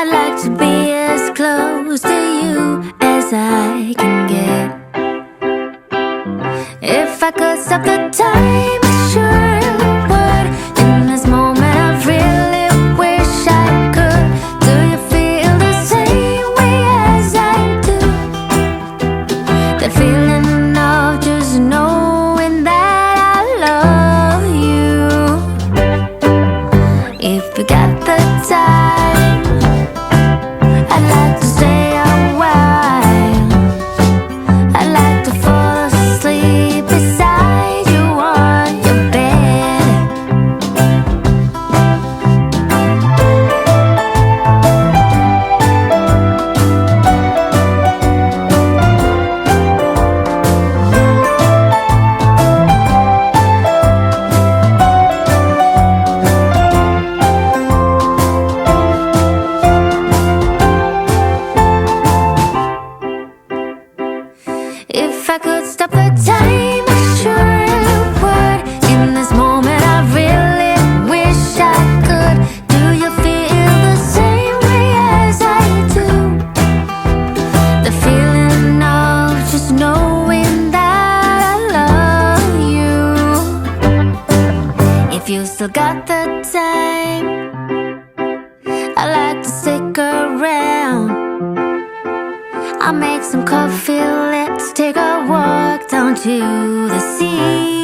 I'd like to be as close to you as I can get. If I could stop the time, I sure would. In this moment I really wish I could. Do you feel the same way as I do? That feeling of just knowing that I love you. If you got the time, I'd like to stay a while. I'd like to fall asleep beside you on your bed. If I could stop the time, I sure would. In this moment I really wish I could. Do you feel the same way as I do? The feeling of just knowing that I love you. If you still got the time, I'd like to stick around. I'll make some coffee, let's take a walk down to the sea.